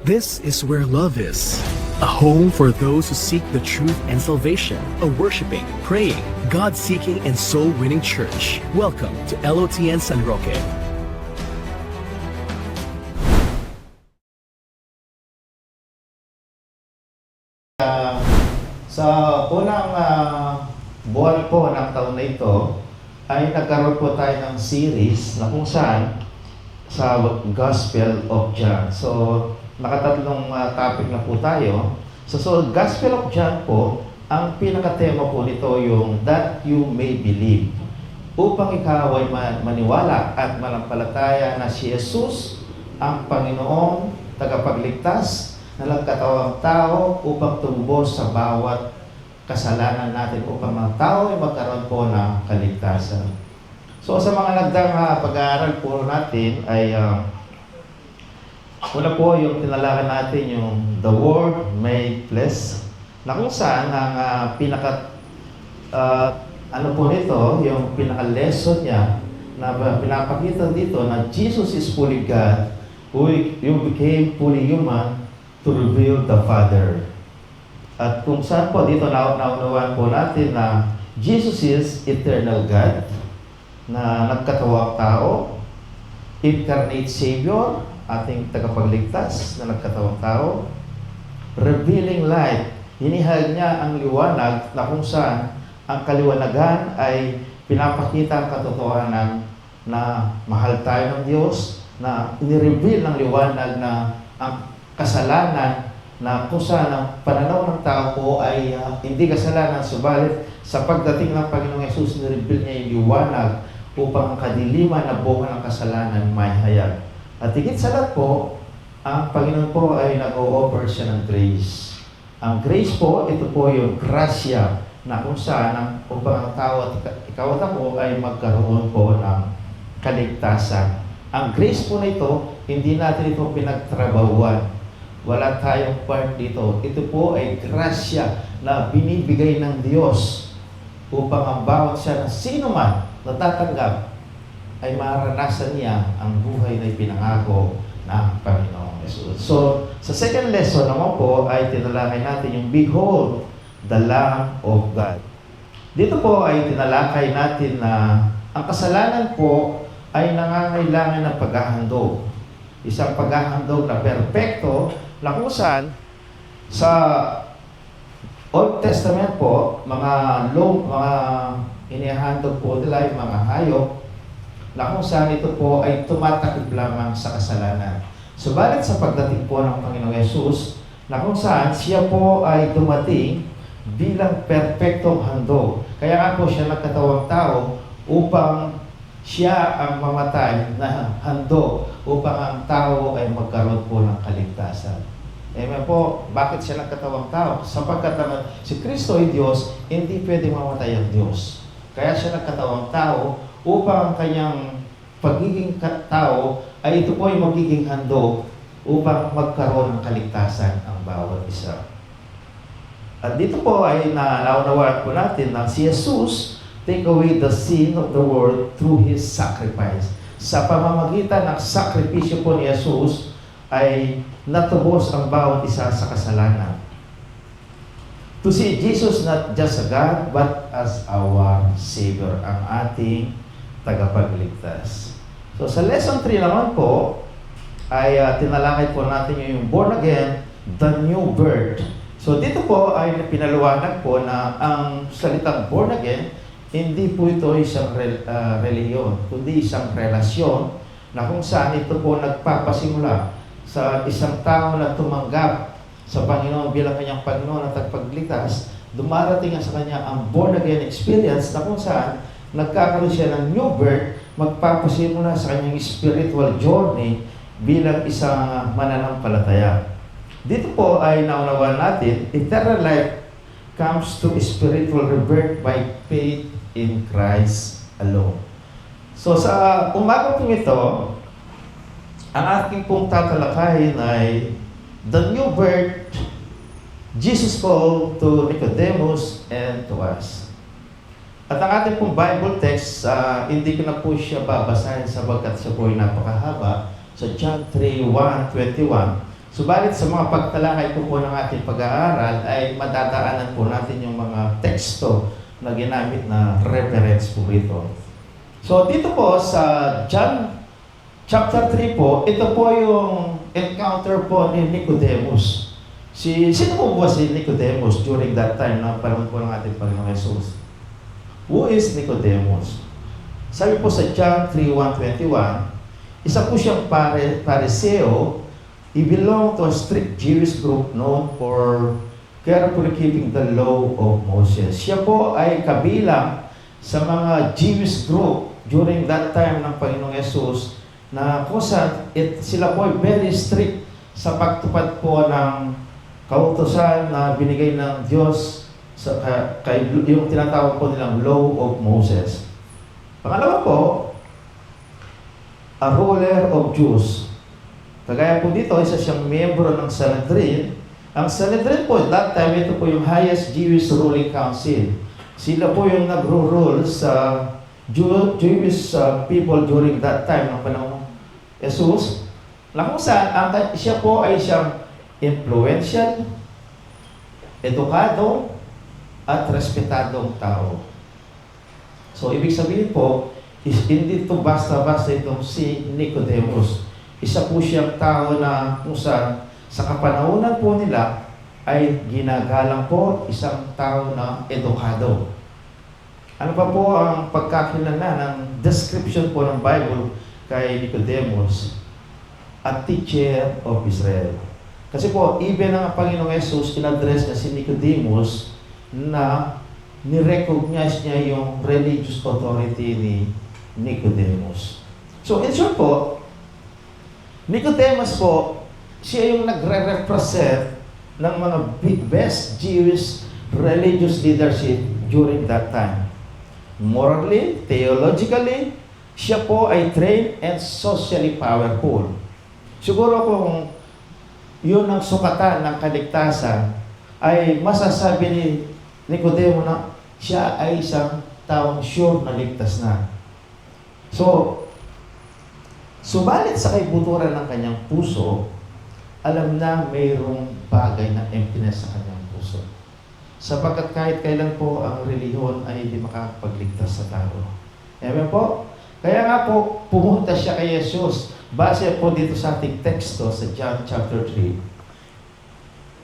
This is where love is. A home for those who seek the truth and salvation. A worshiping, praying, God-seeking, and soul-winning church. Welcome to LOTN San Roque. Sa unang buwan po ng taon na ito, ay nagkaroon po tayo ng series na kung saan sa Gospel of John. So, nakatatlong topic na po tayo. So, Gospel of John po, ang pinakatema po nito yung that you may believe. Upang ikaw ay maniwala at manampalataya na si Jesus ang Panginoong tagapagligtas na nagkatawang tao upang tumubos sa bawat kasalanan natin upang mga tao ay magkaroon po ng kaligtasan. So sa mga nagdaang pag-aaral po natin ay una po yung tinalakan natin yung The Word Made Flesh na kung saan ang ano po nito, yung pinaka-lesson niya na pinapakita dito na Jesus is fully God who became fully human to reveal the Father. At kung saan po dito naunawaan po natin na Jesus is eternal God na nagkatawang tao, incarnate Savior, ating tagapagligtas na nagkatawang tao, revealing light, hinihayag niya ang liwanag na kung saan ang kaliwanagan ay pinapakita ang katotohanan na mahal tayo ng Diyos, na inireveal ng liwanag na ang kasalanan na kung saan ang pananaw ng tao po ay hindi kasalanan, subalit sa pagdating ng Panginoong Yesus, nireveal niya yung liwanag upang ang kadiliman na bunga ng kasalanan may hayag. At higit sa lahat po, ang Panginoon po ay nag-o-offer siya ng grace. Ang grace po, ito po yung grasya na kung saan upang ang tao at ikaw at ako ay magkaroon po ng kaligtasan. Ang grace po na ito, hindi natin ito pinagtrabahuan. Wala tayong part dito. Ito po ay grasya na binibigay ng Diyos upang ang bawat siya na sino man natatanggap ay maranasan niya ang buhay na ipinangako ng Panginoong Jesus. So, sa second lesson naman po ay tinalakay natin yung Behold, the Lamb of God. Dito po ay tinalakay natin na ang kasalanan po ay nangangailangan ng paghahandog. Isang paghahandog na perpekto na kung saan sa Old Testament po, mga inihandog po nila yung mga hayop na kung saan ito po ay tumatakip lamang sa kasalanan. Subalit sa pagdating po ng Panginoong Yesus, na kung saan siya po ay dumating bilang perpektong handog. Kaya nga po siya nagkatawang tao upang siya ang mamatay na handog upang ang tao ay magkaroon po ng kaligtasan. Amen po, bakit siya nagkatawang tao? Sapagkat si Kristo ay Diyos, hindi pwedeng mamatay ang Diyos. Kaya siya nagkatawang tao upang ang kanyang pagiging tao ay ito po ay magiging handog upang magkaroon ng kaligtasan ang bawat isa. At dito po ay naunawaan po natin na si Jesus take away the sin of the world through His sacrifice. Sa pamamagitan ng sakripisyo po ni Jesus, ay natubos ang bawat isa sa kasalanan. To see Jesus not just a God, but as our Savior, ang ating tagapagligtas. So sa lesson 3 naman po, ay tinalakay po natin yung born again, the new birth. So dito po ay pinaluwanag po na ang salitang born again, hindi po ito isang reliyon, kundi isang relasyon na kung saan ito po nagpapasimula sa isang tao na tumanggap sa Panginoon bilang kanyang Panginoon at tagapagligtas. Dumarating sa kanya ang born again experience na kung saan nagkakaroon siya ng new birth, magpapasimula sa kanyang spiritual journey bilang isang mananampalataya. Dito po ay naunawaan natin, eternal life comes to spiritual rebirth by faith in Christ alone. So sa umaga pong ito, ang ating pong tatalakayin ay the new birth, Jesus called to Nicodemus and to us. At ang ating pong Bible text, hindi ko na po siya babasahin sapagkat siya po ay napakahaba. Sa John 3:1-21, Subalit sa mga pagtalakay po ng ating pag-aaral ay madadaanan po natin yung mga teksto na ginamit na reference po rito. So dito po sa John chapter 3 po, ito po yung encounter po ni Nicodemus. Sino po ba si Nicodemus during that time na panahon po ng ating Panginoong Jesus? Who is Nicodemus? Sabi po sa John 3:1-21, isa po siyang Pariseo. He belonged to a strict Jewish group known for carefully keeping the law of Moses. Siya po ay kabilang sa mga Jewish group during that time ng Panginoong Jesus na sila po ay very strict sa pagtupad po ng kautusan na binigay ng Diyos sa yung tinatawag po nilang law of Moses. Pangalawa po, a ruler of Jews. Kagaya po dito, isa siyang miyembro ng Sanhedrin. Ang Sanhedrin po, that time, ito po yung highest Jewish ruling council. Sila po yung nagro-rule sa Jewish people during that time ng panahon Jesus. Na kung saan, siya po ay siyang influential, edukado, at respetadong tao. So, ibig sabihin po, hindi ito basta-basta itong si Nicodemus. Isa po siyang tao na kung saan sa kapanahunan po nila ay ginagalang po isang tao na edukado. Ano pa po ang pagkakilala ng description po ng Bible kay Nicodemus? A teacher of Israel. Kasi po, even ang Panginoong Jesus, in-address niya si Nicodemus na ni-recognize niya yung religious authority ni Nicodemus. So, in short po, Nicodemus po, siya yung nagre-represent ng mga best Jewish religious leadership during that time. Morally, theologically, siya po ay trained and socially powerful. Siguro kung yun ang sukatan ng kaligtasan, ay masasabi ni Nicodemo na siya ay isang taong sure na ligtas na. So, subalit sa kaibuturan ng kanyang puso, alam na mayroong bagay na emptiness sa kanyang puso. Sapagkat kahit kailan po ang relihiyon ay hindi makakapagligtas sa tao. Amen po? Kaya nga po, pumunta siya kay Jesus. Base po dito sa ating teksto sa John chapter 3.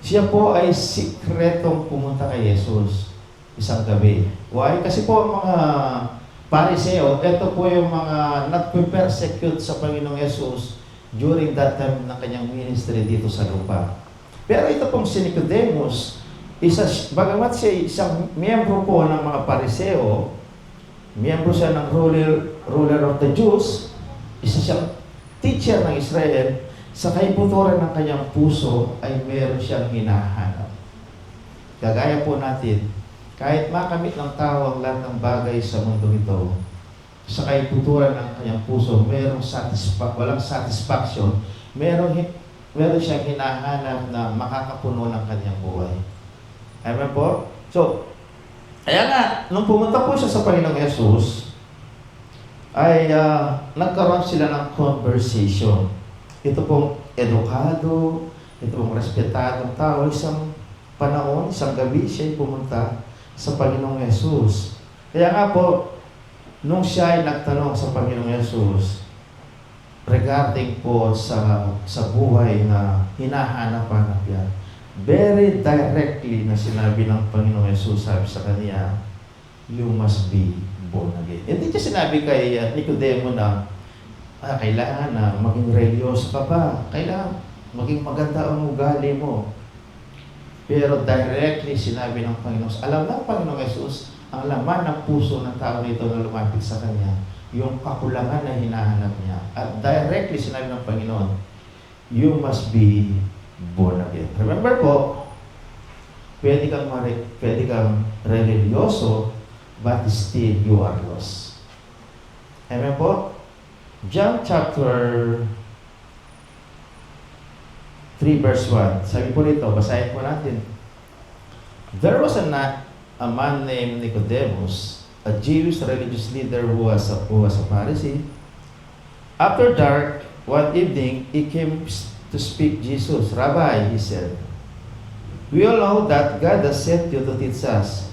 Siya po ay sikretong pumunta kay Jesus isang gabi. Why? Kasi po ang mga Pariseo, ito po yung mga nagpe-persecute sa Panginoong Jesus during that time ng kanyang ministry dito sa lupa. Pero ito pong si Nicodemus, bagamat siya isang miyembro po ng mga Pariseo, miyembro siya ng ruler of the Jews, isa siyang teacher ng Israel, sa kaibuturan ng kanyang puso ay meron siyang hinahanap. Gagaya po natin, kahit makamit ng tao ang lahat ng bagay sa mundo ito, sa kaibuturan ng kanyang puso, walang satisfaction, meron siyang hinahanap na makakapuno ng kanyang buhay. Amen po? So, kaya nga, nung pumunta po siya sa Panginoong Jesus, ay nagkaroon sila ng conversation. Ito pong edukado, ito pong respetadong tao, isang panahon, isang gabi siya pumunta sa Panginoong Jesus. Kaya nga po, nung siya ay nagtanong sa Panginoong Jesus regarding po sa buhay na hinahanap-hanap yan, very directly na sinabi ng Panginoong Jesus, sabi sa kanya, you must be born again. Hindi niya sinabi kay Nicodemo na kailangan na maging religyoso ka pa, kailangan maging maganda ang ugali mo. Pero directly sinabi ng Panginoon, alam ng Panginoong Jesus, ang laman ng puso ng tao nito na lumapit sa Kanya, yung kakulangan na hinahanap niya. At directly sinabi ng Panginoon, you must be born again. Remember po, pwede kang religyoso, but still you are lost. Amen po? John chapter 3 verse 1. Sabi po rito, basahin po natin. There was a man named Nicodemus, a Jewish religious leader who was a Pharisee. After dark, one evening, he came to speak Jesus. Rabbi, he said, we all know that God has sent you to teach us.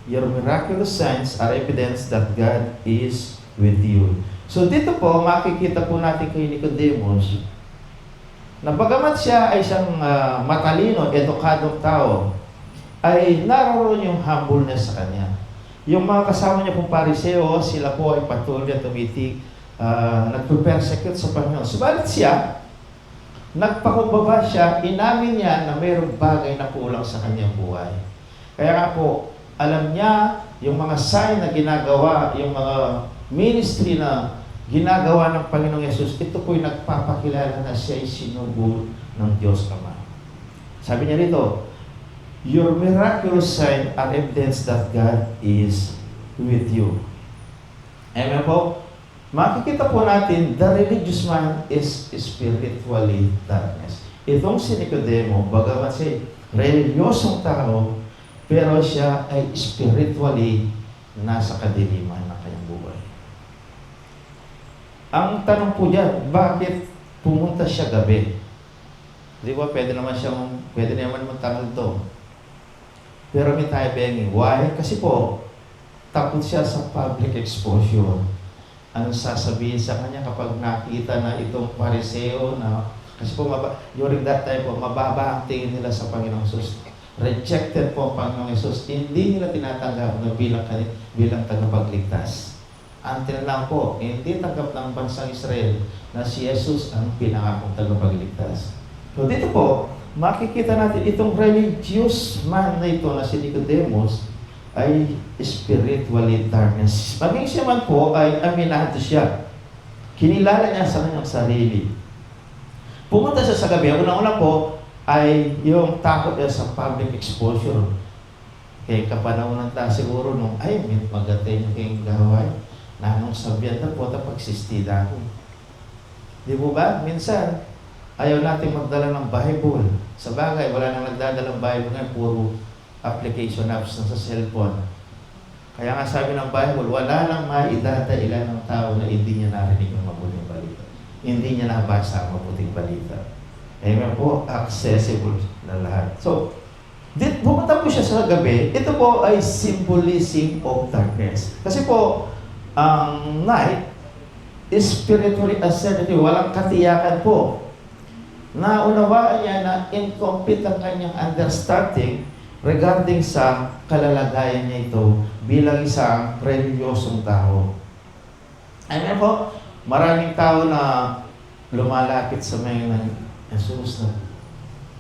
Your miraculous signs are evidence that God is with you. So dito po, makikita po natin kay Nicodemus na bagamat siya ay isang matalino, edukadong tao, ay naroon yung humbleness sa kanya. Yung mga kasama niya pong Pariseo, sila po ay patuloy at nagpe-persecute sa Panginoon. Subalit siya, nagpakumbaba siya, inamin niya na mayroong bagay na kulang sa kanyang buhay. Kaya nga po, alam niya yung mga sign na ginagawa, yung mga ministry na ginagawa ng Panginoong Yesus, ito po'y nagpapakilala na siya ay sinugo ng Diyos Ama. Sabi niya rito, your miraculous sign are evidence that God is with you. Amen po? Makikita po natin, the religious man is spiritually darkness. Itong si Nicodemo, bagamat siya reliyosong tao, pero siya ay spiritually nasa kadiliman ng kanyang buhay. Ang tanong po dyan, bakit pumunta siya gabi? Di ba, pwede naman magtanong to. Pero may tayo bengi. Why? Kasi po, takot siya sa public exposure. Ano sasabihin sa kanya kapag nakita na itong Pariseo na, kasi po during that time po, mababa ang tingin nila sa Panginoong Hesus. Rejected po ang Panginoong Hesus. Hindi nila tinatanggap na bilang tagapagligtas. Until lang po, hindi tanggap ng bansang Israel na si Jesus ang pinangakong tagapagligtas. So dito po, makikita natin itong religious man na ito na si Nicodemus ay spiritually darkness. Maging siya man po ay aminado siya. Kinilala niya sa kanyang sarili. Pumunta siya sa gabi. Unang-una po ay yung takot niya sa public exposure. Kaya kapanahonan ta siguro nung, ay, magatay niyo kayong gaway. Nanong sabihan na po, pagsistida ko. Di po ba? Minsan, ayaw natin magdala ng Bible. Sa bagay, wala nang nagdadalang Bible ngayon, puro application apps na sa cellphone. Kaya nga sabi ng Bible, wala nang maidadailan ng tao na hindi niya narinig ang mabuting balita. Hindi niya nabasa ang mabuting balita. Amen po, accessible na lahat. So, pumunta po siya sa gabi. Ito po ay symbolism of darkness. Kasi po, ang night is spiritually assertive. Walang katiyakan po. Naunawaan niya na incomplete ang kanyang understanding regarding sa kalalagayan niya ito bilang isang reliyosong tao. Amen po, maraming tao na lumalapit sa mga ng Jesus na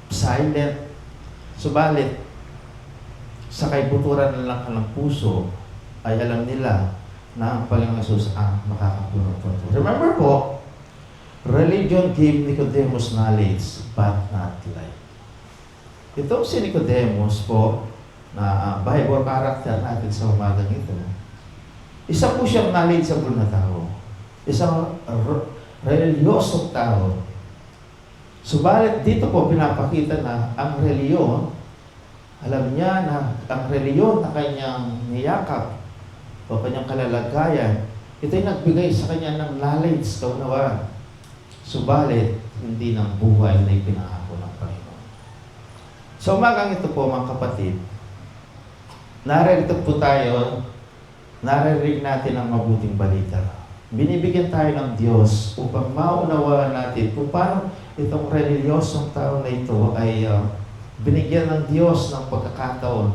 silent, subalit sa kaibuturan na lang ng puso ay alam nila na ang Panginoong Jesus ang makakapunod po. Remember po, religion gave Nicodemus knowledge but not light. Itong si Nicodemus po, na Bible character natin sa umagang ito, isa po siyang knowledgeable na tao. Isang reliyosong tao. Subalit dito po pinapakita na ang reliyon, alam niya na ang reliyon na kanyang niyakap o kanyang kalalagayan, ito'y nagbigay sa kanya ng knowledge, kaunawaan. Subalit, hindi ng buhay na ipinangako ng Panginoon. So umagang ito po mga kapatid, narito po tayo, naririnig natin ang mabuting balita. Binibigyan tayo ng Diyos upang maunawaan natin kung paano itong reliyosong tao na ito ay binigyan ng Diyos ng pagkakataon.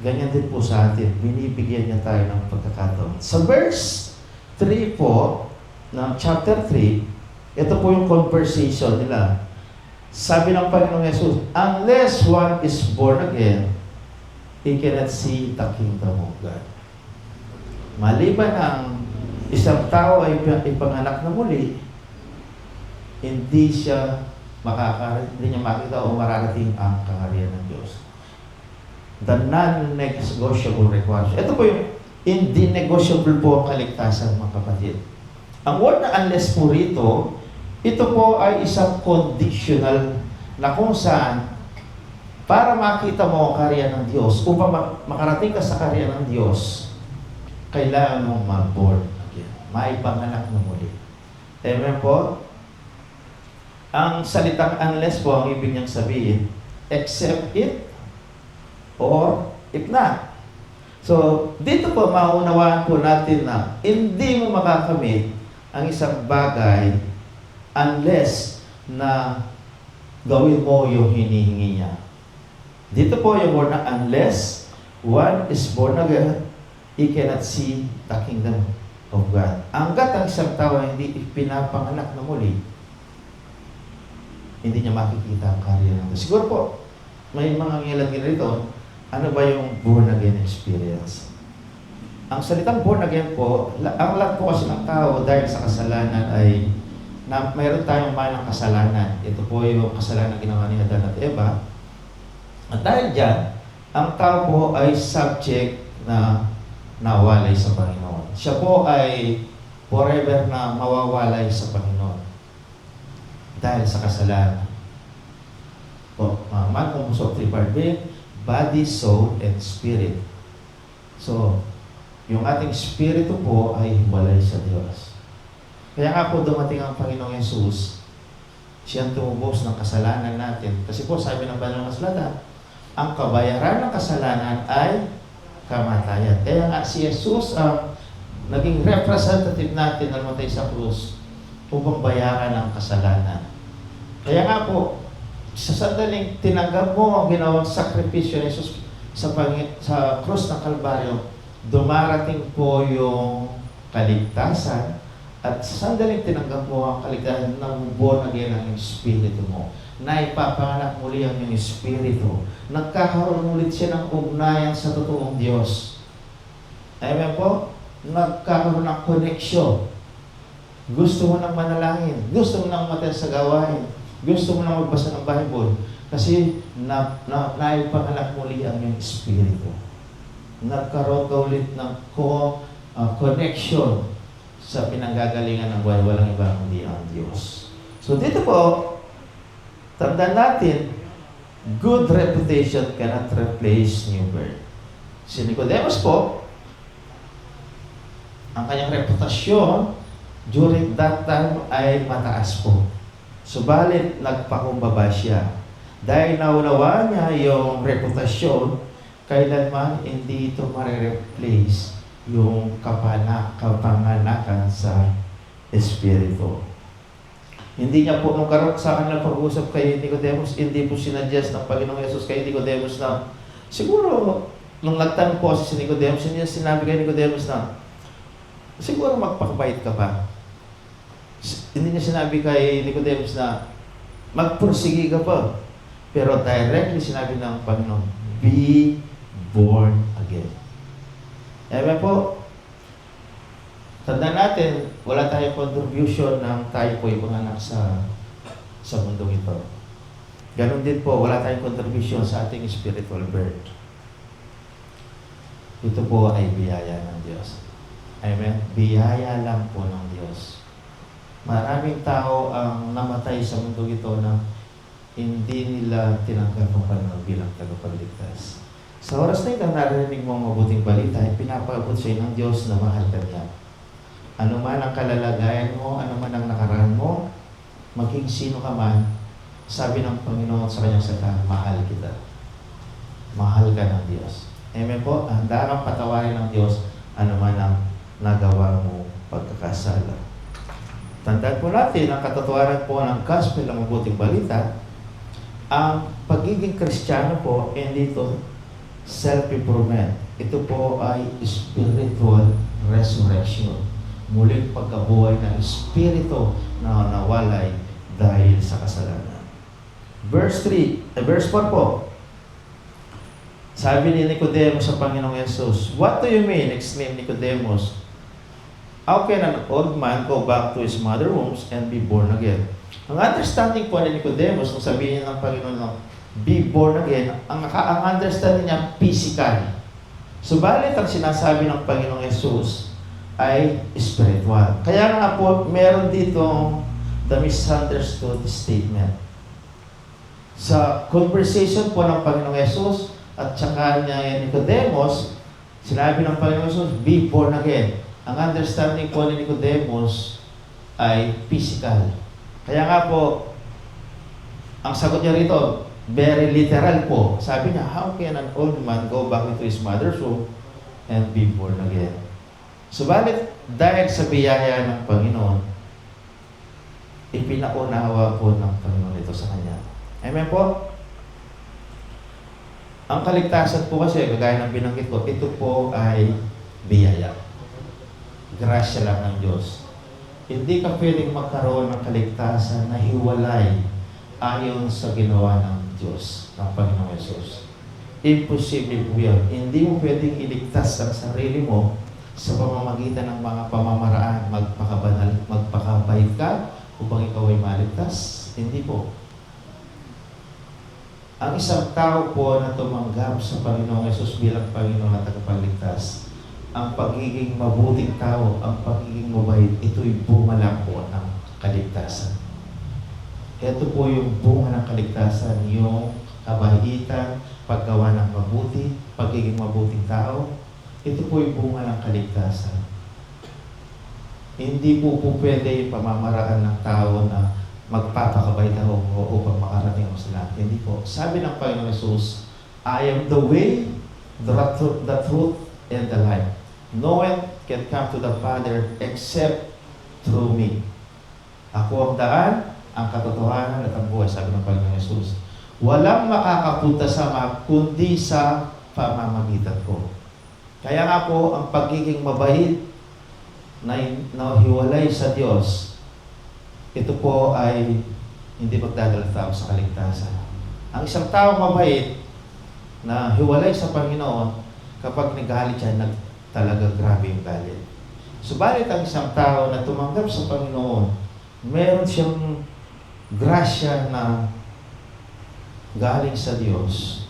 Ganyan din po sa atin, binibigyan niya tayo ng pagkakataon. Sa verse 3 po, ng chapter 3, ito po yung conversation nila. Sabi ng Panginoong Yesus, unless one is born again, he cannot see the kingdom of God. Maliban ang isang tao ay ipanganak na muli, hindi niya makita o mararating ang kaharian ng Diyos. The non-negotiable requirements. Ito po yung hindi negotiable po ang kaligtasan, mga kapatid. Ang word na unless po rito, ito po ay isang conditional na kung saan para makita mo ang kaharian ng Diyos, upang makarating ka sa kaharian ng Diyos, kailangan mong mag-born again. Maipanganak na muli. Amen po? Ang salitang unless po, ang ibig niyang sabihin, except it or if not. So, dito po maunawaan po natin na hindi mo makakamit ang isang bagay unless na gawin mo yung hinihingi niya. Dito po yung word na unless one is born again, he cannot see the kingdom of God. Hanggat ang isang tao hindi pinapanganak na muli, hindi niya makikita ang karya ng Diyos. Siguro po, may mga ngilan rito, ano ba yung born again experience? Ang salitang born again po, ang lahat po kasi ng tao dahil sa kasalanan ay na mayroon tayong manang kasalanan. Ito po yung kasalanan ginawa ni Adan at Eva. At dahil dyan, ang tao po ay subject na nawalay sa Panginoon. Siya po ay forever na mawawalay sa Panginoon. Dahil sa kasalanan. O, man kung gusto tripart being, body, soul, and spirit. So, yung ating spirito po ay hiwalay sa Diyos. Kaya nga po dumating ang Panginoong Yesus, siyang tumubos ng kasalanan natin. Kasi po sabi ng Banal na Kasulatan, ang kabayaran ng kasalanan ay kamatayan. Kaya nga si Jesus ang naging representative natin na namatay sa krus upang bayaran ang kasalanan. Kaya nga po, sa sandaling tinanggap mo ang ginawang sakripisyo ni Jesus sa krus ng Kalbaryo, dumarating po yung kaligtasan at sa sandaling tinanggap mo ang kaligtasan ng born again ang espiritu mo. Na ipapanganak muli ang iyong espiritu. Nagkakaroon ulit siya ng ugnayan sa totoong Diyos. Amen po? Nagkakaroon ng koneksyon. Gusto mo nang manalangin. Gusto mo nang matay sa gawain. Gusto mo nang magbasa ng Bible. Kasi naipanganak muli ang iyong espiritu. Nagkaroon ka ulit ng connection sa pinanggagalingan ng buhay. Walang iba kundi ang Diyos. So dito po, tandaan natin, good reputation cannot replace new birth. Si Nicodemus po, ang kanyang reputasyon during that time ay mataas po. Subalit, nagpakumbaba siya. Dahil naunawaan niya yung reputasyon, kailanman hindi ito marireplace yung kapanganakan sa Espiritu. Hindi niya po, nung karoon sa kanilang pag-uusap kay Nicodemus, hindi po sinadjust ng Panginoong Yesus kay Nicodemus na, siguro, nung nagtanong po si Nicodemus, hindi niya sinabi kay Nicodemus na, siguro magpakabait ka pa. Hindi niya sinabi kay Nicodemus na, magpursige ka pa. Pero directly sinabi ng Panginoon, be born again. Amen po. Tandaan natin, wala tayong contribution ng tayo po yung mga anak sa mundong ito. Ganon din po, wala tayong contribution sa ating spiritual birth. Ito po ay biyaya ng Diyos. Amen? Biyaya lang po ng Diyos. Maraming tao ang namatay sa mundong ito na hindi nila tinanggap ang Panginoon bilang tagapagligtas. Sa oras na ito, narinig mo ang mabuting balita, pinapabot sa ng Diyos na mahal ka niya. Ano man ang kalalagayan mo, ano man ang nakaraan mo, maging sino ka man, sabi ng Panginoon sa kanyang salita, mahal kita. Mahal ka ng Diyos. Amen po, handa kang patawarin ng Diyos, ano man ang nagawa mo pagkakasala. Tandaan po natin, ang katotohanan po ng gospel, ng mabuting balita, ang pagiging Kristiyano po, hindi ito self-improvement. Ito po ay spiritual resurrection. Muling pagkabuhay ng espiritu na nawalay dahil sa kasalanan. Verse 4 po. Sabi ni Nicodemus sa Panginoong Yesus, "What do you mean?" exclaimed Nicodemus. "How can an old man go back to his mother's womb and be born again?" Ang understanding po ni Nicodemus, nung sabihin ng Panginoon, be born again, ang understanding niya, physical. Subalit ang sinasabi ng Panginoong Yesus ay spiritual. Kaya nga po, meron ditong the misunderstood statement. Sa conversation po ng Panginoong Yesus at saka niya Nicodemus, sinabi ng Panginoong Yesus, be born again. Ang understanding po ni Nicodemus ay physical. Kaya nga po, Ang sagot niya rito, very literal po. Sabi niya, how can an old man go back into his mother's womb and be born again? Subalit, dahil sa biyaya ng Panginoon, ipinaunawa po ng Panginoon ito sa kanya. Amen po? Ang kaligtasan po kasi, kagaya ng binanggit ko, ito po ay biyaya. Grasya lang ng Diyos. Hindi ka pwedeng magkaroon ng kaligtasan na hiwalay ayon sa ginawa ng Diyos, ng Panginoong Yesus. Imposible po yan. Hindi mo pwedeng iligtas ang sarili mo sa pamamagitan ng mga pamamaraan, magpakabanal, magpakabait ka, upang ikaw ay maligtas. Hindi po. Ang isang tao po na tumanggap sa Panginoong Yesus bilang Panginoon at tagapagligtas, ang pagiging mabuting tao, ang pagiging mabait, ito'y bunga lang po ng kaligtasan. Ito po yung bunga ng kaligtasan, yung kabaitan, paggawa ng mabuti, pagiging mabuting tao. Ito po yung bunga ng kaligtasan. Hindi po pwede yung pamamaraan ng tao na magpapakabait ako upang makarating ako sa lahat. Hindi po. Sabi ng Panginoon Jesus, I am the way, the truth, and the life. No one can come to the Father except through me. Ako ang daan, ang katotohanan at ang buhay, sabi ng Panginoon Jesus. Walang makakapunta sa Ama kundi sa pamamagitan ko. Kaya nga po, ang pagiging mabait na hiwalay sa Diyos, ito po ay hindi magdadala tao sa kaligtasan. Ang isang tao mabait na hiwalay sa Panginoon, kapag nagalit siya, talaga grabe yung galit. Subalit ang isang tao na tumanggap sa Panginoon, meron siyang grasya na galing sa Diyos,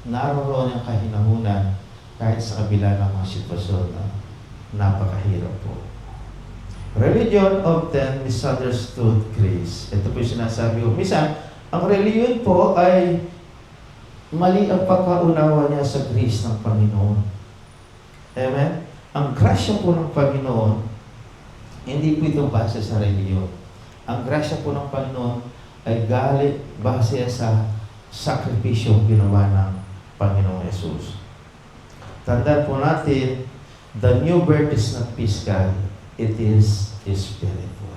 naroon ang kahinahunan kahit sa kabila ng mga sitwasyon na napakahirap po. Religion often misunderstood grace. Ito po yung sinasabi ko. Minsan, ang reliyon po ay mali ang pagkaunawa niya sa grace ng Panginoon. Amen? Ang grasya po ng Panginoon, hindi po ito base sa reliyon. Ang grasya po ng Panginoon ay galing base sa sakripisyong ginawa ng Panginoong Yesus. Tandaan po natin, the new birth is not physical, it is spiritual.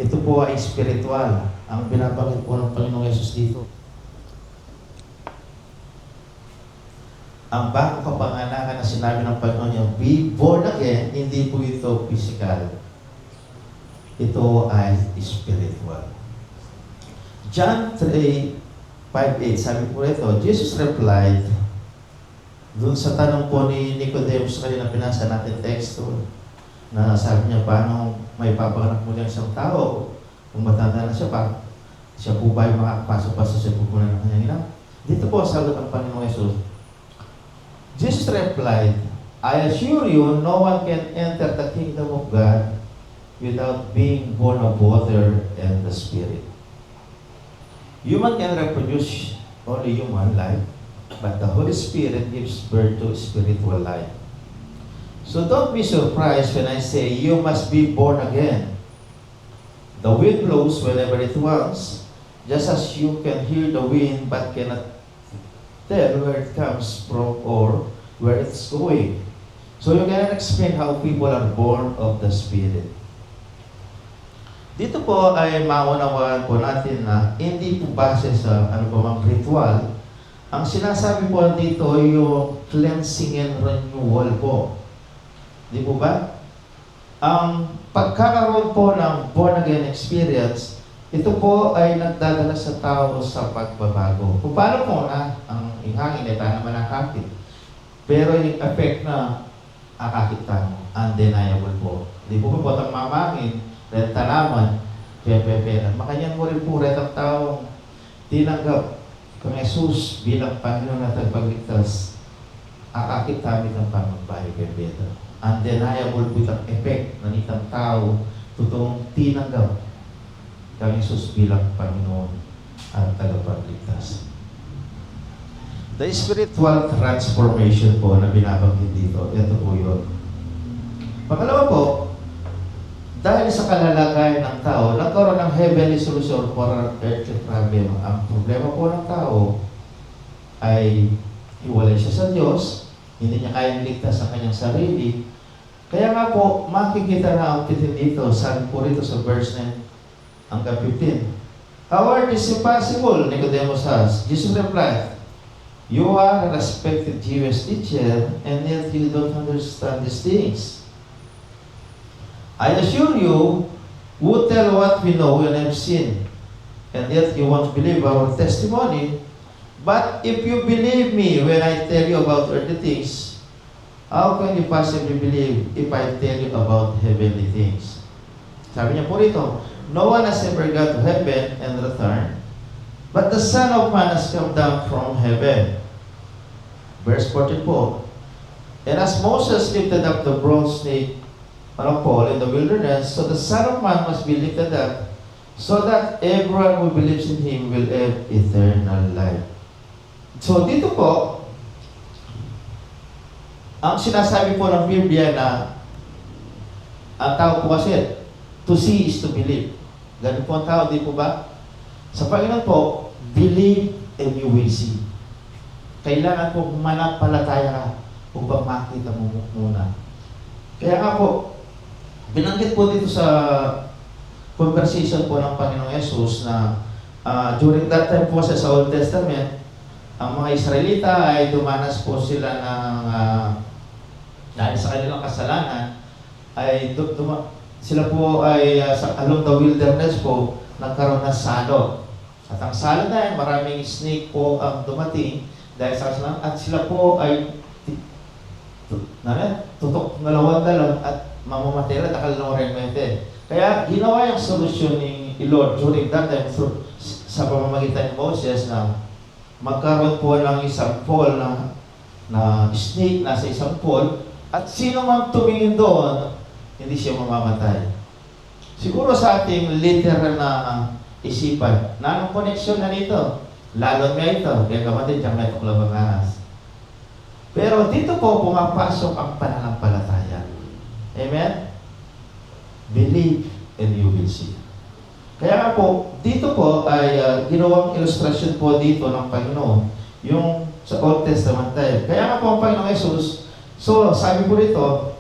Ito po ay spiritual. Ang binabanggit po ng Panginoong Yesus dito. Ang bagong kapanganakan na sinabi ng Panginoon niya, be born again, hindi po ito physical. Ito ay spiritual. John 3:5-8, sabi po ito, Jesus replied, dun sa tanong po ni Nicodemus kanina pinasa natin teksto, na sabi niya, paano may papanganak muli ang isang tao? Kung matanda na siya, siya po ba yung makakapasok pa sa sipupunan ng kanyang ina? Dito po, sagot ng Panginoong Yesus. Jesus replied, I assure you, no one can enter the kingdom of God without being born of water and the Spirit. Human can reproduce only human life, but the Holy Spirit gives birth to spiritual life. So don't be surprised when I say you must be born again. The wind blows whenever it wants, just as you can hear the wind but cannot tell where it comes from or where it's going. So you cannot explain how people are born of the Spirit. Dito po ay maunawaan po natin na hindi po base sa ritual. Ang sinasabi po dito yung cleansing and renewal po. Di po ba? Ang pagkakaroon po ng born again experience, ito po ay nagdadala sa tao sa pagbabago. Kung paano po na ang hangin ay tayo naman nakakit. Pero yung effect na akakita mo, undeniable po. Di po po ang mamangin, red tanaman, pepeperan. Makanyan mo rin po red ang taong tinanggap kung Jesus bilang Panginoon na tagapagligtas, akakit namin ng pangbahay pepeperan. Undeniable po itong effect na itang tao, totoong tinanggap kang Jesus bilang Panginoon at tagapagligtas. The spiritual transformation po na binabanggit dito, ito po yun. Pangalawa po, dahil sa kalalagayan ng tao, nagkaroon ng heavenly solution for an earthly problem. Ang problema po ng tao ay hiwalay siya sa Diyos, hindi niya kayang ligtas ang kanyang sarili. Kaya nga po, makikita na ang titin dito, sabi po rito sa verse 9 hanggang 15. How are this impossible? Nicodemus asked. Jesus replied, you are a respected Jewish teacher, and yet you don't understand these things. I assure you, we tell what we know and have seen, and yet you won't believe our testimony. But if you believe me when I tell you about earthly things, how can you possibly believe if I tell you about heavenly things? Sabi niya po rito, no one has ever got to heaven and returned, but the Son of Man has come down from heaven. Verse 14 po, and as Moses lifted up the bronze snake on a pole in the wilderness, so the Son of Man must be lifted up, so that everyone who believes in Him will have eternal life. So dito po, ang sinasabi po ng Biblia na ang tao po kasi, to see is to believe. Ganun po ang tao, di po ba? Sa Panginoon po, believe and you will see. Kailangan po manampalataya ka upang makita mo muna. Kaya nga po, binanggit po dito sa conversation po ng Panginoong Yesus na during that time po sa Old Testament, ang mga Israelita ay dumanas po sila ng dahil sa kanilang kasalanan ay sila po ay along the wilderness po nagkaroon ng salot. At ang salot na yan, maraming snake po ang dumating dahil sa kasalanan at sila po ay tutok dalawang at mamamatay na dalawang remete. Kaya ginawa yung solusyon ni Lord during that time sa pamamagitan ni Moses na magkaroon po ng isang pole na snake nasa isang pole at sino man tumingin doon, hindi siya mamamatay. Siguro sa ating literal na isipan, na anong koneksyon na nito? Lalon nga ito, kaya kapatid, dyan may tuklabang ahas. Pero dito po pumapasok ang pananampalataya. Amen? Believe and you will see. Kaya nga po, dito po ay ginawang ilustrasyon po dito ng Panginoon, yung sa Old Testament time. Kaya nga po ang Panginoong Jesus, so sabi po dito,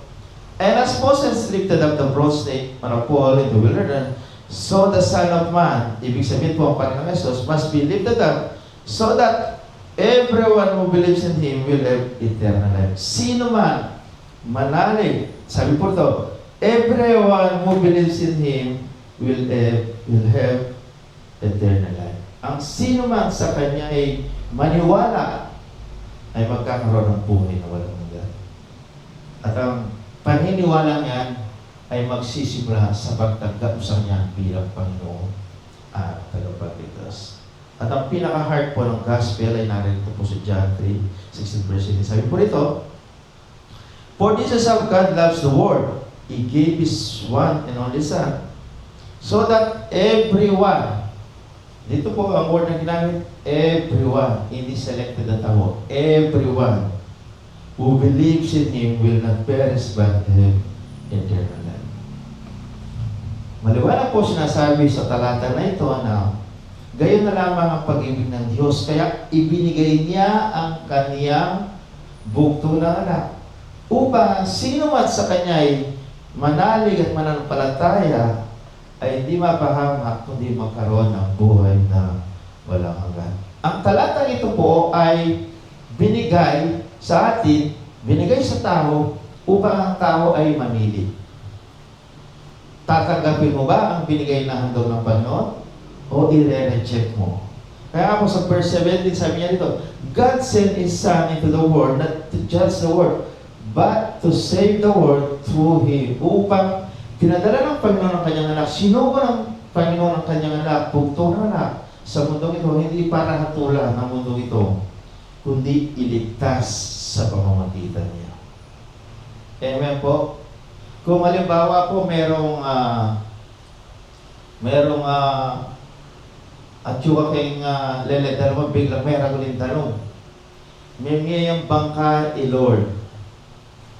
and as Moses lifted up the bronze snake on a pole in the wilderness, so the Son of Man, ibig sabihin po ang Panginoong Jesus, must be lifted up so that everyone who believes in Him will have eternal life. Sino man manalig, sabi po ito, everyone who believes in Him will have eternal life. Ang sino man sa Kanya ay maniwala ay magkakaroon ng buhay na walang hanggan. At ang paniniwala niyan ay magsisimula sa pagtagdausang niya bilang Panginoon at tagapagligtas. At ang pinaka-heart po ng gospel ay narito po sa John 3:16 verse 18. Sabi po rito, for this is how God loves the world. He gave His one and only Son, so that everyone, dito po ang word na ginamit, everyone, hindi selected na tao, everyone who believes in Him will not perish but have eternal life. Maliwanag po sinasabi sa talata na ito na gayon na lamang ang pag-ibig ng Diyos, kaya ibinigay niya ang kaniyang bugtong na anak upang sino man sa kanya ay manalig at mananampalataya ay hindi mapahamak kundi magkaroon ng buhay na walang hanggan. Ang talatang ito po ay binigay sa atin, binigay sa tao upang ang tao ay mamili. Tatanggapin mo ba ang binigay na handog ng Panginoon o i-reject mo? Kaya ako sa verse 17, sabi niya dito, God sent His Son into the world not to judge the world, but to save the world through Him. Upang pinadala ng Panginoon ng kanyang anak. Sinugo ng Panginoon ng kanyang anak, bugtong ng anak sa mundong ito, hindi para hatulan ng mundong ito, kundi iligtas sa pamamagitan niya. Amen po. Kung halimbawa po merong at yung aking lele, dalawa biglang may ragulin tanong. May ngayang bangka Lord.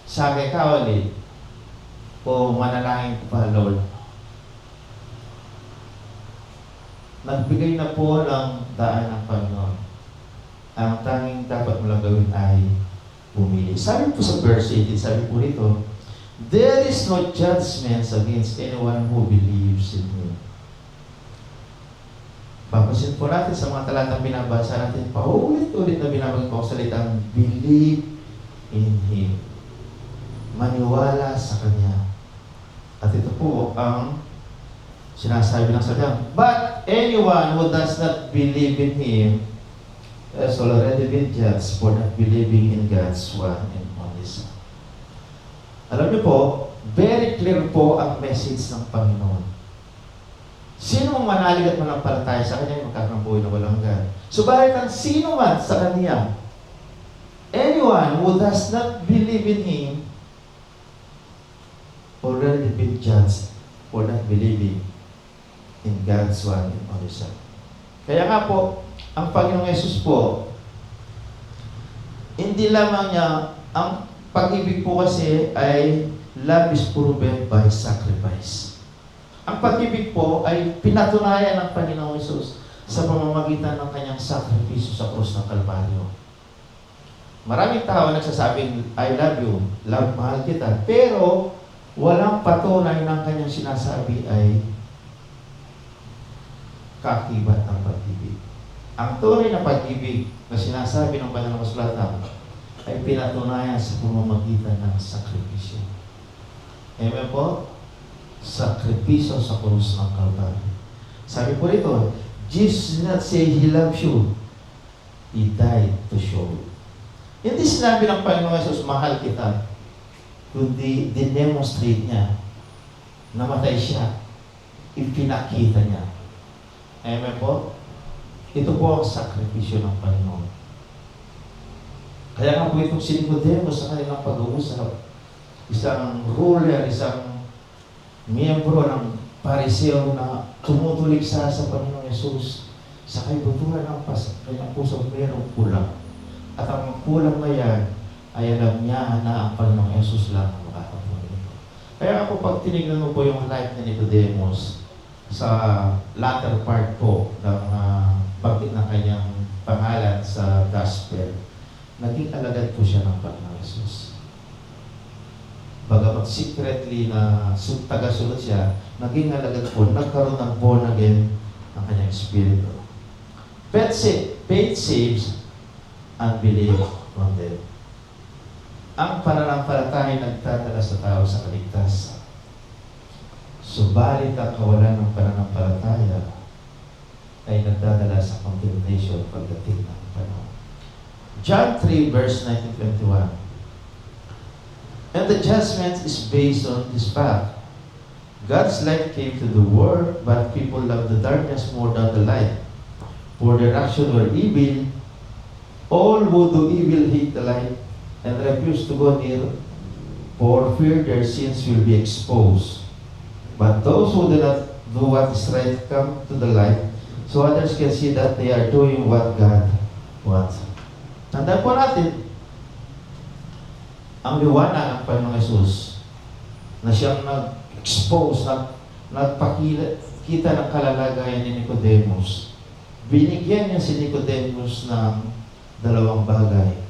Sa akin ka ulit. O manalangin ko pa, Lord. Nagbigay na po ng daan ng Panginoon. Ang tanging dapat mo lang gawin ay pumili. Sabi po sa verse 18, sabi po rito, there is no judgment against anyone who believes in Him. Papasin po natin sa mga talatang binabasa natin, paulit-ulit na binabasa ko ang salitang believe in Him. Maniwala sa Kanya. At ito po ang sinasabi ng salitang, but anyone who does not believe in Him has already been judged for not believing in God's one and only Son. Alam niyo po, very clear po ang message ng Panginoon. Sino mang manalig at manampalataya sa Kanya, magkakaroon buhay na walang hanggan. Subalit ang sino man sa Kanya, anyone who does not believe in Him, already been judged for not believing in God's one and only Son. Kaya nga po, ang Panginoong Yesus po, hindi lamang niya, ang pag-ibig po kasi ay love is proven by sacrifice. Ang pag-ibig po ay pinatunayan ng Panginoong Yesus sa pamamagitan ng kanyang sakripisyo sa krus ng Kalbaryo. Maraming tao nagsasabing, I love you, love, mahal kita, pero walang patunay ng kanyang sinasabi ay kaakibat ng pag-ibig. Ang tunay na pag-ibig na sinasabi ng banal na kasulatan ay pinatunayan sa pamamagitan ng sakripisyo. Amen po? Sakripisyo sa krus ng Kalbaryo. Sabi po rito, Jesus did not say He loves you. He died to show you. Hindi sinabi ng Panginoong Jesus, mahal kita, kundi dinemonstrate niya, namatay siya, ipinakita niya. Amen po? Ito po ang sakripisyo ng Panginoon. Kaya nga po itong si Nicodemus sa kanilang pag-uusap, isang ruler, isang miyembro ng Pariseo na tumutulik sa Panginoong Yesus, sa kaibuturan ng kanyang puso mayroong kulang. At ang kulang na yan ay alam niya na ang Panginoong Yesus lang ang makakapunin ito. Kaya ako pag tinignan mo po yung life ni Nicodemus sa latter part po ng bakit ng kanyang pangalan sa gospel, naging alagad po siya ng Panginoong Yesus. Bagamat secretly na taga-sunod siya, naging alagad po, nagkaroon ng born again ang kanyang espiritu. Faith saves, unbelief condemns. Ang pananampalataya nagdadala sa tao sa kaligtasan. Subalit ang kawalan ng pananampalataya ay nagdadala sa condemnation pagdating ng panahon. John 3 verse 19-21. And the judgment is based on this fact. God's light came to the world, but people loved the darkness more than the light, for their actions were evil. All who do evil hate the light and refuse to go near, for fear their sins will be exposed. But those who do not do what is right come to the light, so others can see that they are doing what God wants. Tandaan po natin, ang liwanag ng Panginoong Yesus na siyang nag-expose, nagpakita ng kalalagayan ni Nicodemus. Binigyan niya si Nicodemus ng dalawang bagay,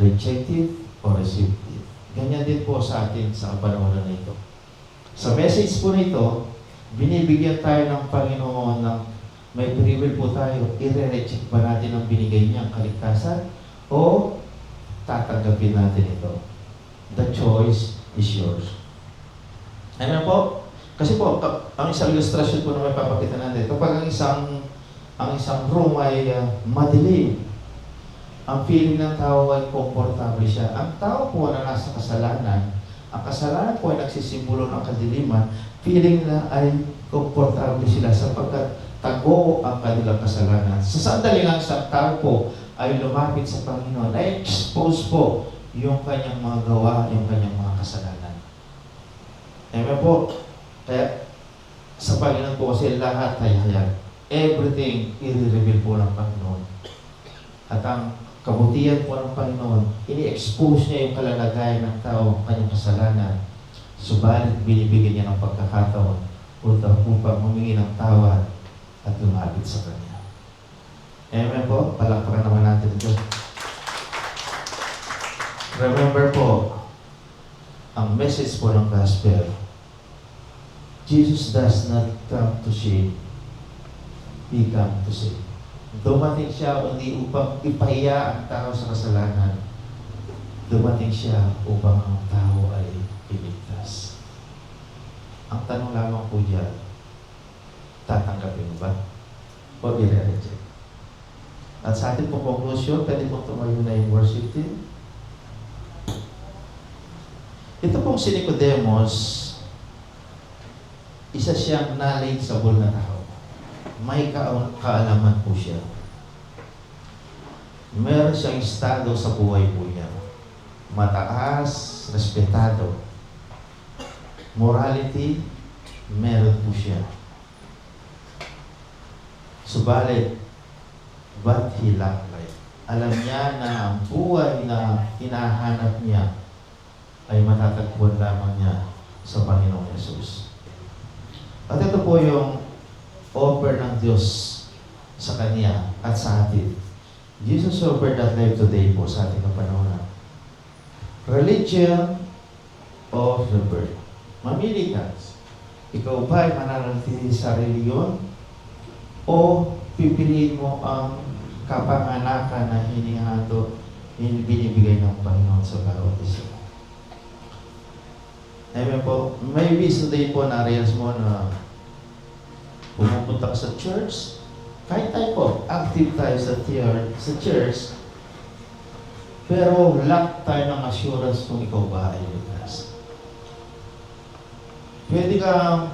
rejective or receptive. Ganyan din po sa atin sa panahon na ito. Sa message po nito, binibigyan tayo ng Panginoon ng may free will po tayo, i-reject ba natin ang binigay niyang kaligtasan o tatanggapin natin ito? The choice is yours. Amen po? Kasi po, ang isang illustration po na may papakita natin, kapag ang isang room ay madilim, ang feeling ng tao ay komportable siya. Ang tao po na nasa kasalanan, ang kasalanan po ay nagsisimbolo ng kadiliman, feeling na ay komportable sila sapagkat tago ang kanilang kasalanan. Sa sandali lang sa tao po ay lumapit sa Panginoon, ay expose po yung kanyang mga gawa, yung kanyang mga kasalanan. Amen po? Kaya sa Panginoon po kasi lahat ay hayag. Everything i-reveal po ng Panginoon. At ang kabutihan po ng Panginoon, ini-expose niya yung kalalagayan ng tao, kanyang kasalanan. Subalit binibigyan niya ng pagkakataon upang humingi ng tawad at lumapit sa Kanya. Amen po, palakpakan naman natin ito. Remember po, ang message po ng gospel, Jesus does not come to save, He come to save. Dumating siya hindi upang ipahiya ang tao sa kasalanan. Dumating siya upang ang tao ay iligtas. Ang tanong lamang po diyan, tatanggapin mo ba? O i-reject? At sa ating pong conclusion, pwede pong tumayo na yung worship team. Ito pong si Nicodemus, isa siyang knowledgeable na tao. May kaalaman po siya. Meron siyang estado sa buhay po niya. Mataas, respetado. Morality, meron po siya. Subalit, but he lacked life. Alam niya na ang buhay na hinahanap niya ay matatagpuan lamang niya sa Panginoong Yesus. At ito po yung offer ng Diyos sa Kanya at sa atin. Jesus offered that life today po sa ating kapanahonan. Religion of the birth. Mamili ka. Ikaw ba ay mananatili sa reliyon o pipiliin mo ang kapanganakan na binibigay ng Panginoon sa bawat isa? Amen po. Maybe today po na-realize mo na pumupunta ka sa church. Kahit tayo po, active tayo sa church, pero lack tayo ng assurance kung ikaw ba ay ligtas. Pwede kang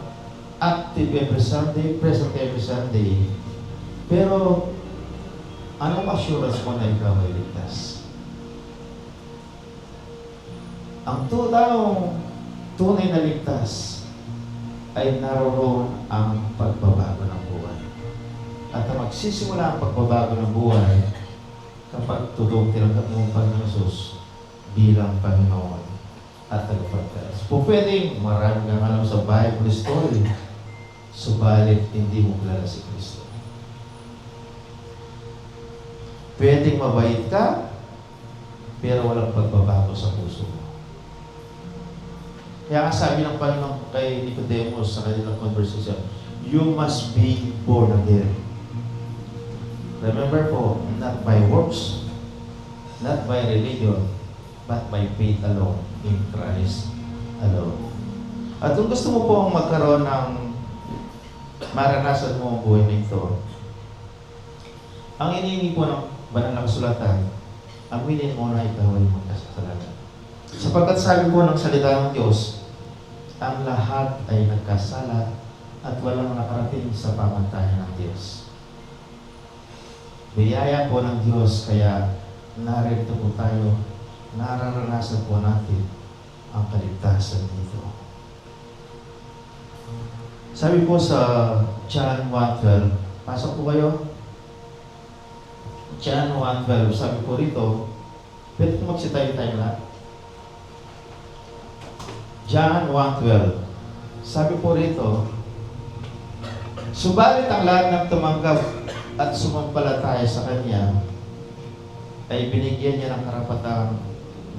active every Sunday, present every Sunday, pero anong assurance mo na ikaw ay ligtas? Ang taong tunay na ligtas ay naroon ang pagbabago ng buhay. At magsisimula ang pagbabago ng buhay kapag tutong tinanggap mo ang Panginoon Yesus bilang Panginoon at tagapagligtas. Po pwedeng marami kang alam sa Bible story, subalit hindi mo kilala si Kristo. Pwedeng mabait ka, pero walang pagbabago sa puso mo. Kaya sabi ng Panginoon kay Nicodemus sa kanilang conversation, you must be born again. Remember po, not by works, not by religion, but by faith alone, in Christ alone. At kung gusto mo po magkaroon ng maranasan mo ang buhay na ito, ang iniingi po ng banal na kasulatan, aminin mo na ikaw ay magkasalanan. Sapagkat sabi po ng salita ng Diyos, ang lahat ay nagkasala at walang nakarating sa pamantayan ng Diyos. Biyaya po ng Diyos, kaya narito po tayo, nararanasan po natin ang kaligtasan dito. Sabi po sa John 1:12, pasok po kayo. John 1:12, sabi po rito, pwede po magsitayo tayo lahat. John 1:12. Sabi po rito, subalit ang lahat ng tumanggap at sumampalataya sa Kanya ay binigyan niya ng karapatang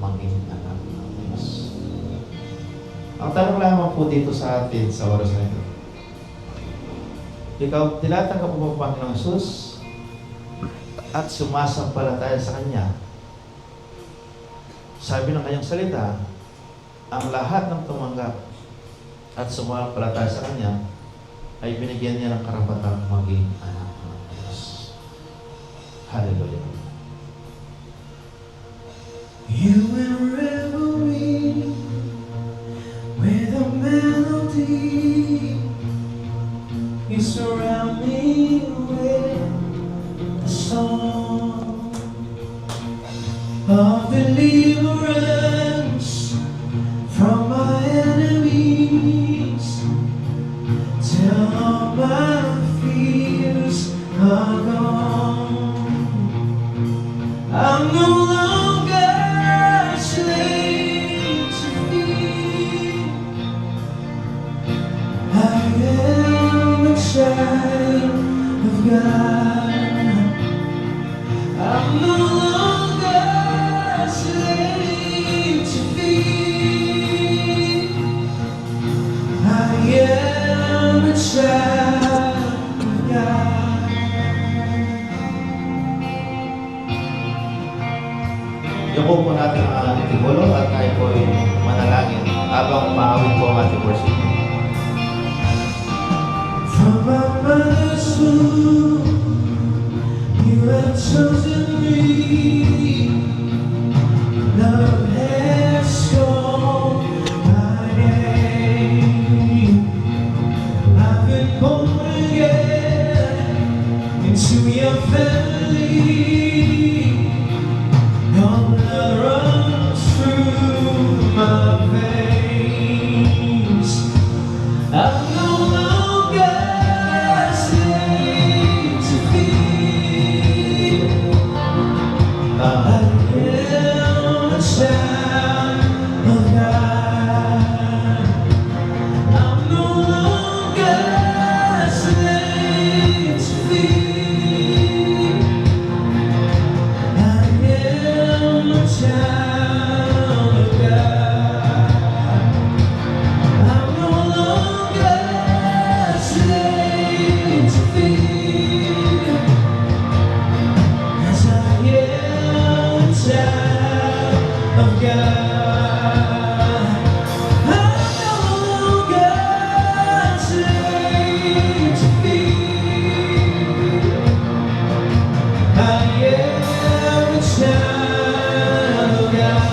maging anak ng Diyos. Ang tanong lamang po dito sa atin sa oras na ito, ikaw tinatanggap mo ang Panginoong Yesus at sumasampalataya sa Kanya. Sabi ng Kanyang salita, ang lahat ng tumanggap at sumampalataya sa Kanya ay binigyan niya ng karapatang maging anak ng Diyos. Hallelujah. You will reverie with a melody. You surround me with a song of deliverance from my enemies, till all my fears are gone. I'm no longer slave to fear. I am a child God. I'm no longer a slave to fear. I am a child of God. Yuko po natin ang ating tibulo at tayo po ay manalangin habang umaawit po ang ating worship. From my mother's womb, you have chosen me. Love has called my name. I've been born again into your family. Your blood runs through my veins. I'm no longer a slave to fear. I am a child of God. I'm no longer a slave to fear. I am a child of God. I'm no longer a slave to fear, 'cause I am a child of God. I'm no longer a slave to fear. I am a child of God.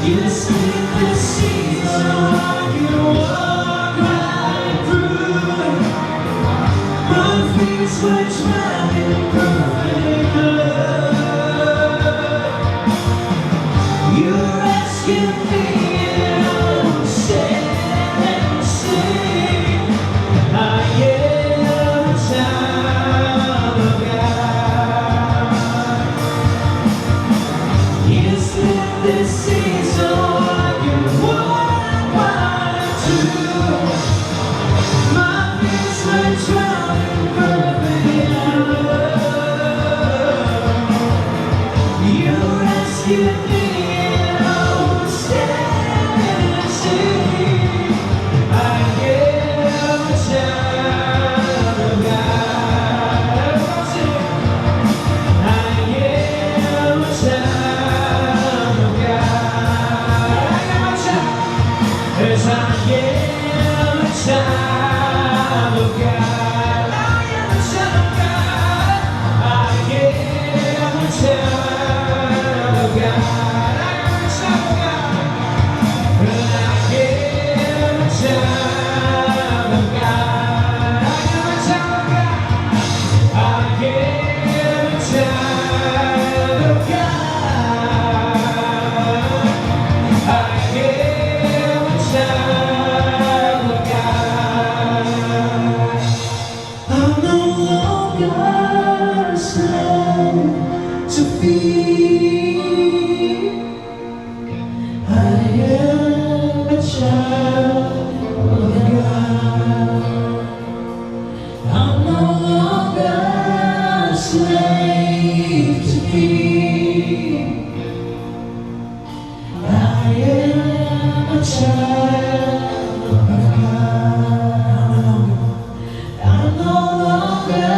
You speak the season, you walk right through. My feet switch round in perfect love. You rescue me and I'll stand and sing. I am a child of God. You split the season, you walk right through. My feet switch round in perfect love. You rescue me and I'll stand and sing. I am a child of God. I am a child of God. I am a child. Yes, I am a child of God. I am a child of God. I am a child of God. I am a child of God. I am a child of God. I am a child of God. I am a child of God. I am a child of God. I'm no longer a slave to fear. I am a child of God. I'm no longer a slave to fear. I am a child of God. I'm no longer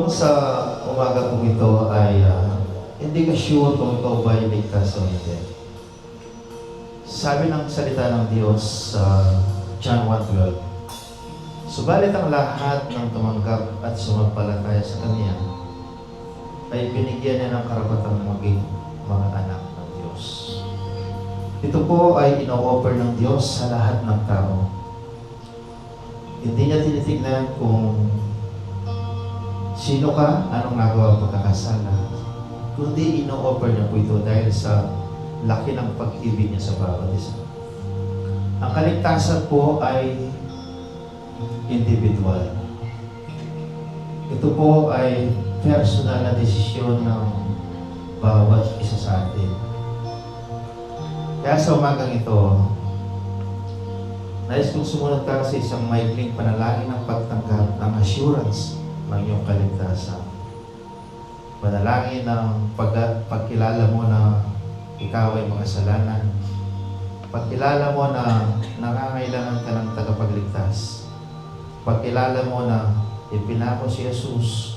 Panginoon, sa umaga po ito ay hindi ka sure kung ikaw ba ay ligtas o hindi. Sabi ng salita ng Diyos sa John 1:12, subalit ang lahat ng tumanggap at sumampalataya sa Kanya ay binigyan niya ng karapatang maging mga anak ng Diyos. Ito po ay ino-offer ng Diyos sa lahat ng tao. Hindi niya tinitignan kung sino ka, anong nagawa ang pagkakasala, kundi ino-offer niya po ito dahil sa laki ng pag-ibig niya sa bawat isa. Ang kaligtasan po ay individual. Ito po ay personal na desisyon ng bawat isa sa atin. Kaya sa umagang ito, nais kong sumunod ka sa isang maikling panalangin ng pagtanggap ng assurance ng iyong kaligtasan. Panalangin ng pagkilala mo na ikaw ay makasalanan. Pagkilala mo na nangangailangan ka ng tagapagligtas. Pagkilala mo na ipinako si Jesus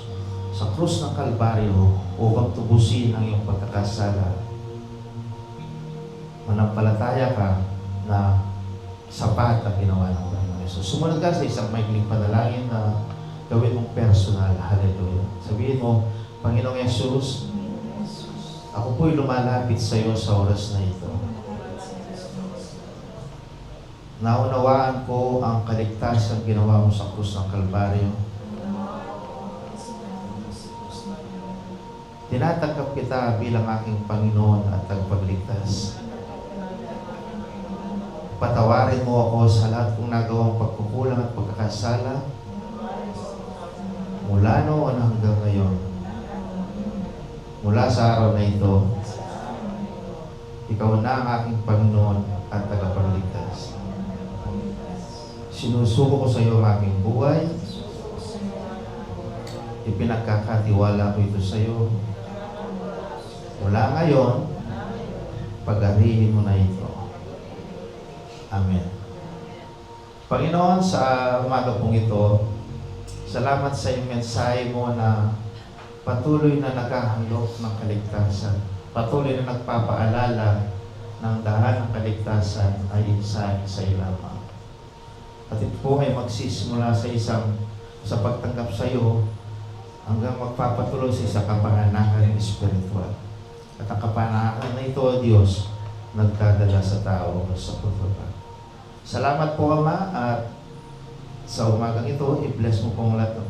sa krus ng Kalbaryo upang tubusin ang iyong pagkakasala. Manampalataya ka na sapat ang ginawa ng Panginoon Jesus. Sumunod ka sa isang maikling panalangin na gawin mong personal. Hallelujah. Sabihin mo, Panginoong Jesus, ako po'y lumalapit sa iyo sa oras na ito. Naunawaan ko ang kaligtasan ginawa mo sa krus ng Kalbaryo. Tinatanggap kita bilang aking Panginoon at tagapagligtas. Patawarin mo ako sa lahat kong nagawang pagkukulang at pagkakasala mula noon hanggang ngayon. Mula sa araw na ito, ikaw na ang aking Panginoon at tagapagligtas. Sinusuko ko sa iyo ang aking buhay. Ipinagkakatiwala ko ito sa iyo. Mula ngayon, pag-arihin mo na ito. Amen. Panginoon, sa umaga pong ito, salamat sa iyong mensahe mo na patuloy na naghahandog ng kaligtasan. Patuloy na nagpapaalala ng daan ng kaligtasan ay isa sa iyo lamang. At ito po ay magsisimula sa pagtanggap sa iyo hanggang magpapatuloy sa isang kapanganakan espiritual. At ang kapanganakan na ito, Diyos, nagdadala sa tao sa pagbabago. Salamat po, Ama, at sa umagang ito, i-bless mo pong lahat ng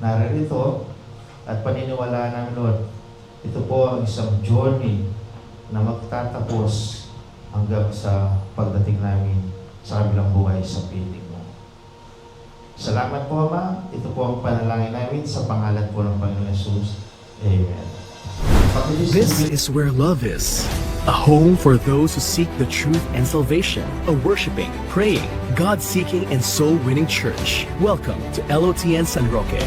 naririto at paniniwalaan namin, Lord. Ito po ang isang journey na magtatapos hanggang sa pagdating namin sa kabilang buhay sa piling mo. Salamat po, Ama. Ito po ang panalangin namin sa pangalan po ng Panginoon Jesus. Amen. This is where love is. A home for those who seek the truth and salvation. A worshiping, praying, God-seeking, and soul-winning church. Welcome to LOTN San Roque.